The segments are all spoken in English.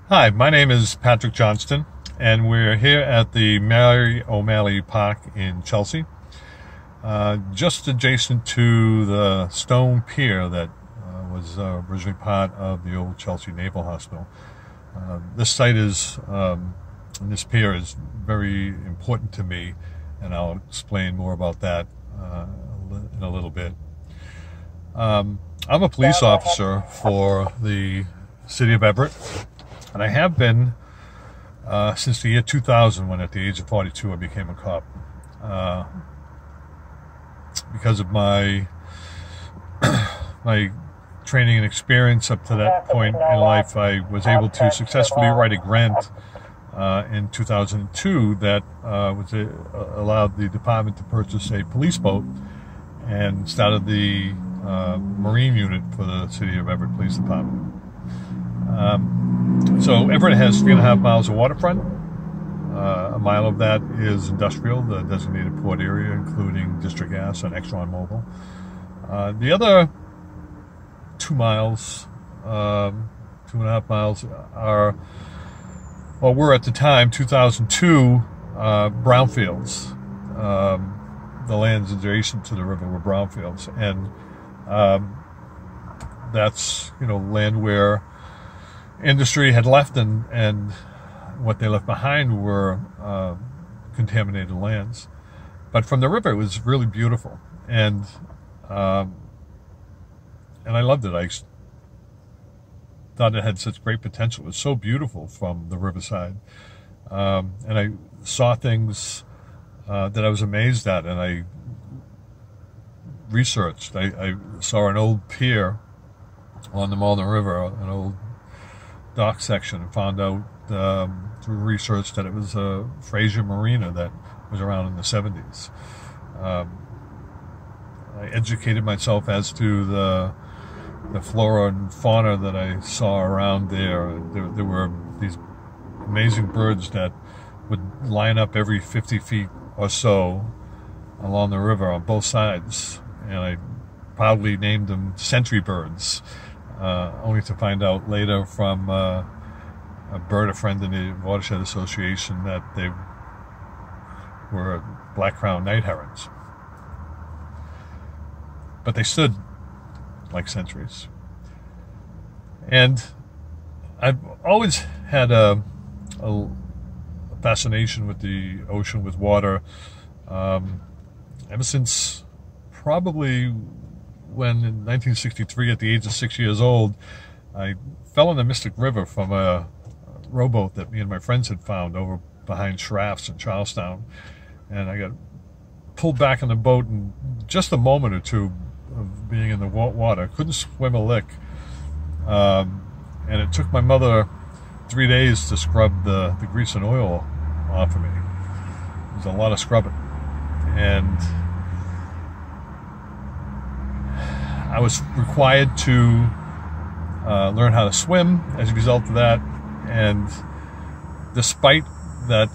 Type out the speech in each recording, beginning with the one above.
Hi, my name is Patrick Johnston, and we're here at the Mary O'Malley Park in Chelsea, just adjacent to the stone pier that was originally part of the old Chelsea Naval Hospital. This site is, and this pier is very important to me, and I'll explain more about that in a little bit. I'm a police officer for the city of Everett. And I have been since the year 2000, when at the age of 42 I became a cop. Because of my my training and experience up to that point in life, I was able to successfully write a grant in 2002 that allowed the department to purchase a police boat and started the Marine unit for the City of Everett Police Department. So Everett has 3.5 miles of waterfront. A mile of that is industrial, the designated port area, including District Gas and Exxon Mobil. The other 2 miles, 2.5 miles are, well, were at the time, 2002, brownfields. The lands adjacent to the river were brownfields, and that's, land where industry had left, and what they left behind were contaminated lands. But from the river, it was really beautiful, and I loved it. I thought it had such great potential. It was so beautiful from the riverside, and I saw things that I was amazed at, and I researched. I saw an old pier on the Malden River, an old dock section, and found out through research that it was a Fraser Marina that was around in the 70s. I educated myself as to the flora and fauna that I saw around there. There were these amazing birds that would line up every 50 feet or so along the river on both sides, and I proudly named them sentry birds. Only to find out later from a friend in the Watershed Association that they were black-crowned night herons. But they stood like sentries. And I've always had a fascination with the ocean, with water, ever since probably when in 1963, at the age of 6 years old, I fell in the Mystic River from a rowboat that me and my friends had found over behind Schrafft's in Charlestown. And I got pulled back in the boat in just a moment or two of being in the water. Couldn't swim a lick. And it took my mother 3 days to scrub the grease and oil off of me. It was a lot of scrubbing. And I was required to learn how to swim as a result of that, and despite that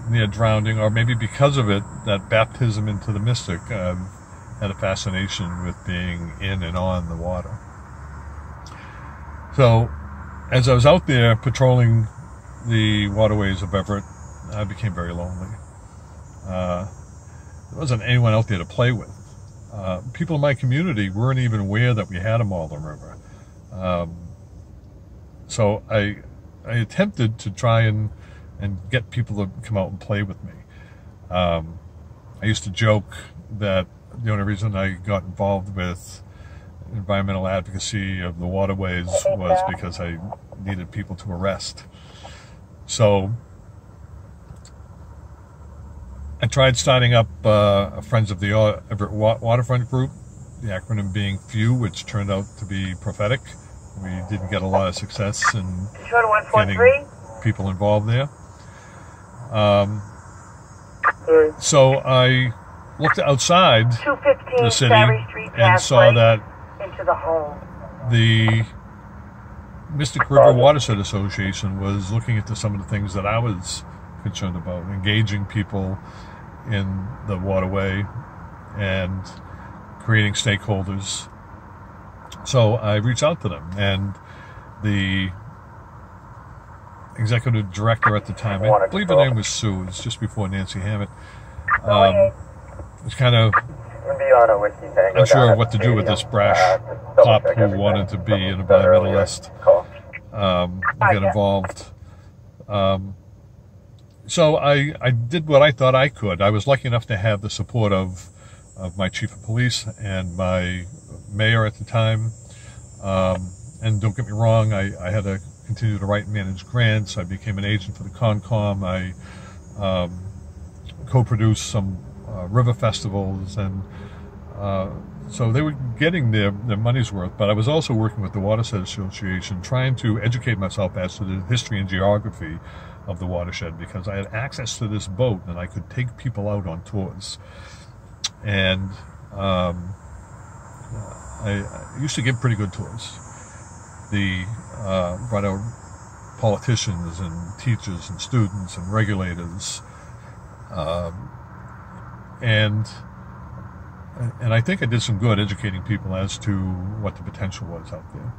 near drowning, or maybe because of it, that baptism into the mystic, had a fascination with being in and on the water. So as I was out there patrolling the waterways of Everett, I became very lonely. There wasn't anyone out there to play with. People in my community weren't even aware that we had a Malden River. So I attempted to try and get people to come out and play with me. I used to joke that the only reason I got involved with environmental advocacy of the waterways was because I needed people to arrest. So I tried starting up Friends of the Everett Waterfront Group, the acronym being FEW, which turned out to be prophetic. We didn't get a lot of success in getting people involved there. So I looked outside the city and saw that the Mystic River Watershed Association was looking into some of the things that I was concerned about, engaging people in the waterway and creating stakeholders. So I reached out to them, and the executive director at the time. I believe her name was Sue. It was just before Nancy Hammett. Was kind of unsure of what to do with this brash cop who wanted to be an environmentalist, get involved. So I did what I thought I could. I was lucky enough to have the support of my chief of police and my mayor at the time. And don't get me wrong, I had to continue to write and manage grants. I became an agent for the Concom. I co-produced some river festivals, and so they were getting their money's worth. But I was also working with the Watershed Association, trying to educate myself as to the history and geography of the watershed, because I had access to this boat and I could take people out on tours. And I used to give pretty good tours. Brought out politicians and teachers and students and regulators, and I think I did some good educating people as to what the potential was out there.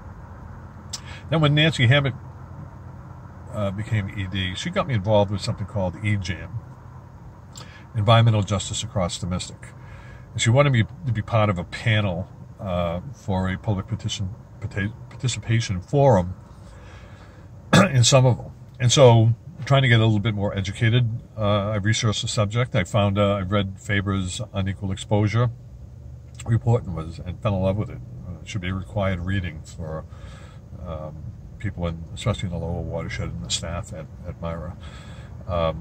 Then when Nancy Hammett became ED, she got me involved with something called EJAM, Environmental Justice Across the Mystic. And she wanted me to be part of a panel for a public participation forum in Somerville. And so, trying to get a little bit more educated, I researched the subject. I read Faber's Unequal Exposure report and fell in love with it. It should be a required reading for people, especially in the lower watershed and the staff at Myra. I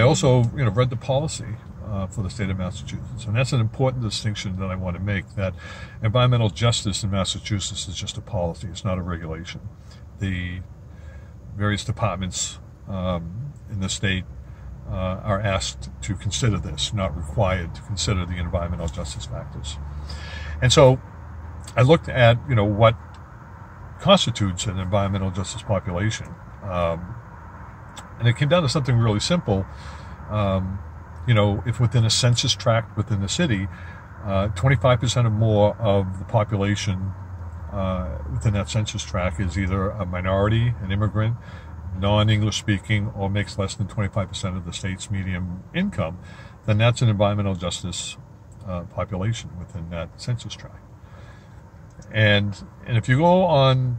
also, read the policy for the state of Massachusetts, and that's an important distinction that I want to make. That environmental justice in Massachusetts is just a policy; it's not a regulation. The various departments in the state are asked to consider this, not required to consider the environmental justice factors. And so, I looked at what constitutes an environmental justice population. And it came down to something really simple. If within a census tract within the city, 25% or more of the population within that census tract is either a minority, an immigrant, non-English speaking, or makes less than 25% of the state's median income, then that's an environmental justice population within that census tract. And if you go on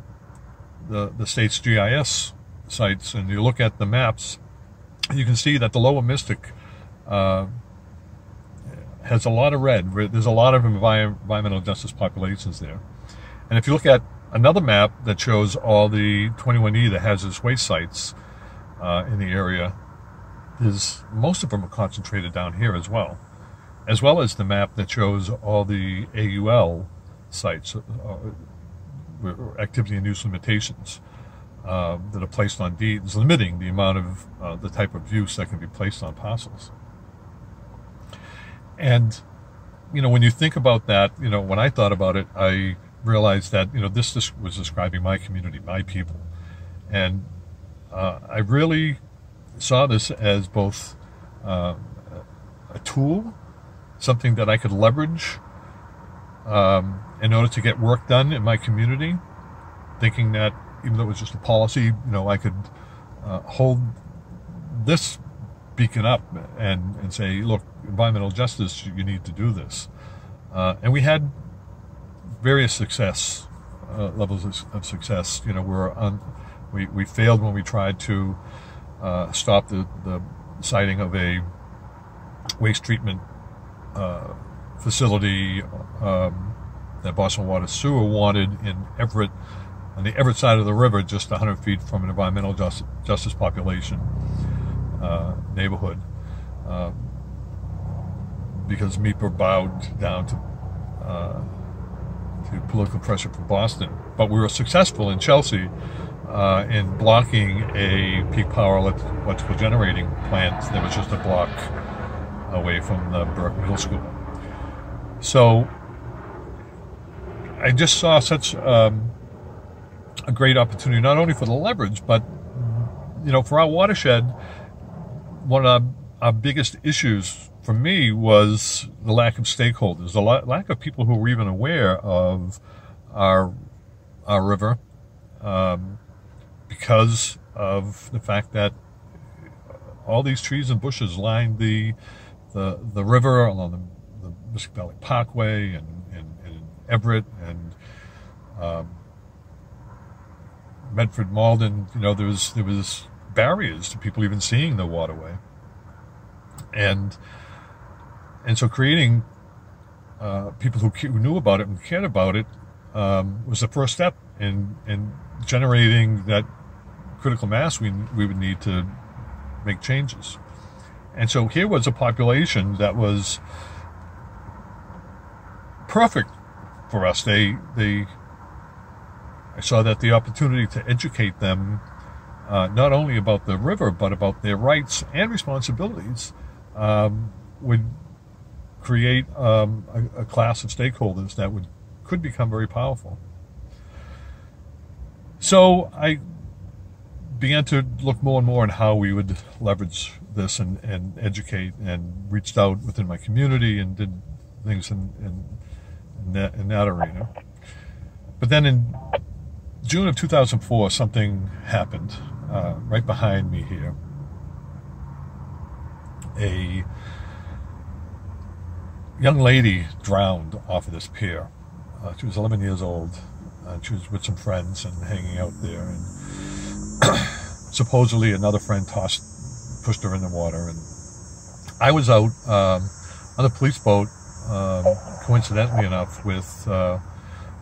the state's GIS sites and you look at the maps, you can see that the lower Mystic has a lot of red. There's a lot of environmental justice populations there. And if you look at another map that shows all the 21E, the hazardous waste sites in the area, most of them are concentrated down here as well as the map that shows all the AUL sites, activity and use limitations, that are placed on deeds, limiting the amount of the type of use that can be placed on parcels. And when you think about that, when I thought about it, I realized that this was describing my community, my people, and I really saw this as both a tool, something that I could leverage in order to get work done in my community, thinking that even though it was just a policy, I could hold this beacon up and say, look, environmental justice, you need to do this. And we had various levels of success. We failed when we tried to stop the siting of a waste treatment facility that Boston Water Sewer wanted in Everett, on the Everett side of the river, just 100 feet from an environmental justice population neighborhood, because MEPA bowed down to political pressure from Boston. But we were successful in Chelsea in blocking a peak power electrical generating plant that was just a block away from the Burke Middle School. So I just saw such a great opportunity, not only for the leverage, but for our watershed. One of our biggest issues for me was the lack of stakeholders, the lack of people who were even aware of our our river because of the fact that all these trees and bushes lined the river along the Mystic Valley Parkway and Everett and Medford, Malden. You know, there was barriers to people even seeing the waterway, and so creating people who knew about it and cared about it was the first step in generating that critical mass we would need to make changes. And so here was a population that was perfect for us. I saw that the opportunity to educate them not only about the river but about their rights and responsibilities would create a class of stakeholders that could become very powerful. So I began to look more and more on how we would leverage this and educate, and reached out within my community and did things in that arena. But then in June of 2004, something happened right behind me here. A young lady drowned off of this pier. She was 11 years old. She was with some friends and hanging out there, and supposedly another friend pushed her in the water. And I was out on a police boat, coincidentally enough, with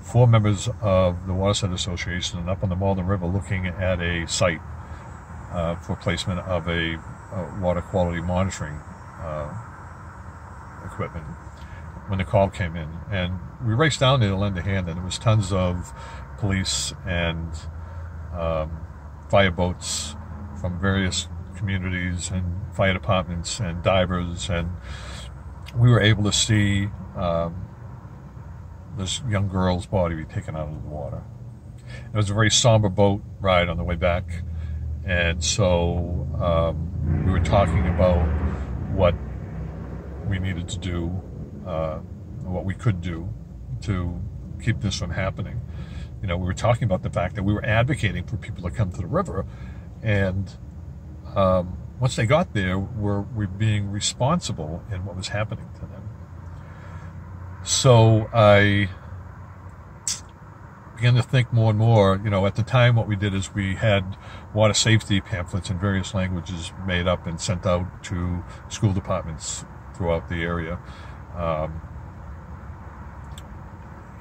4 members of the Watershed Association, and up on the Malden River looking at a site for placement of a water quality monitoring equipment when the call came in. And we raced down there to lend a hand, and there was tons of police and fire boats from various communities and fire departments and divers, and we were able to see this young girl's body be taken out of the water. It was a very somber boat ride on the way back, and so we were talking about what we needed to do, what we could do to keep this from happening. You know, we were talking about the fact that we were advocating for people to come to the river, and once they got there, we're being responsible in what was happening to them. So I began to think more and more. You know, at the time, what we did is we had water safety pamphlets in various languages made up and sent out to school departments throughout the area,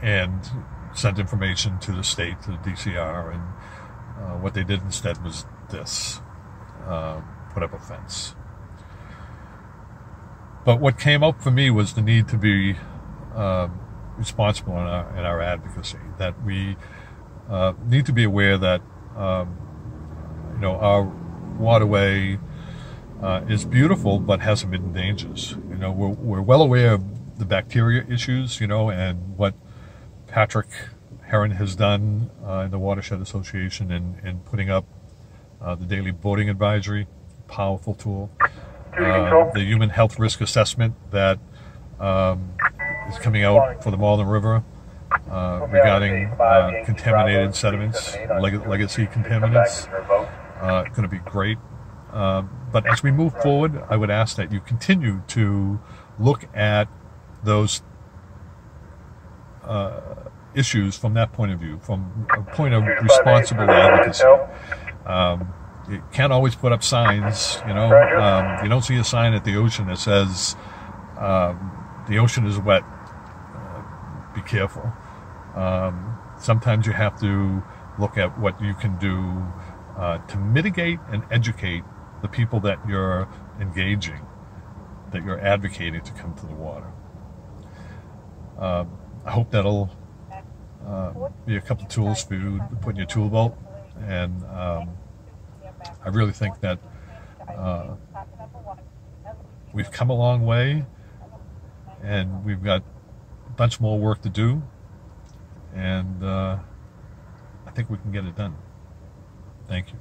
and sent information to the state, to the DCR, and what they did instead was this: put up a fence. But what came up for me was the need to be responsible in our advocacy, that we need to be aware that you know, our waterway is beautiful but has some hidden dangers. You know, we're well aware of the bacteria issues, you know, and what Patrick Heron has done in the Watershed Association in putting up the daily boating advisory, powerful tool. The human health risk assessment that is coming out for the Malden River regarding contaminated sediments, legacy contaminants, going to be great. But as we move forward, I would ask that you continue to look at those issues from that point of view, from a point of responsible advocacy. You can't always put up signs, you know. You don't see a sign at the ocean that says, the ocean is wet, be careful. Sometimes you have to look at what you can do to mitigate and educate the people that you're engaging, that you're advocating to come to the water. I hope that'll be a couple of tools for you to put in your tool belt, and I really think that we've come a long way, and we've got a bunch more work to do, and I think we can get it done. Thank you.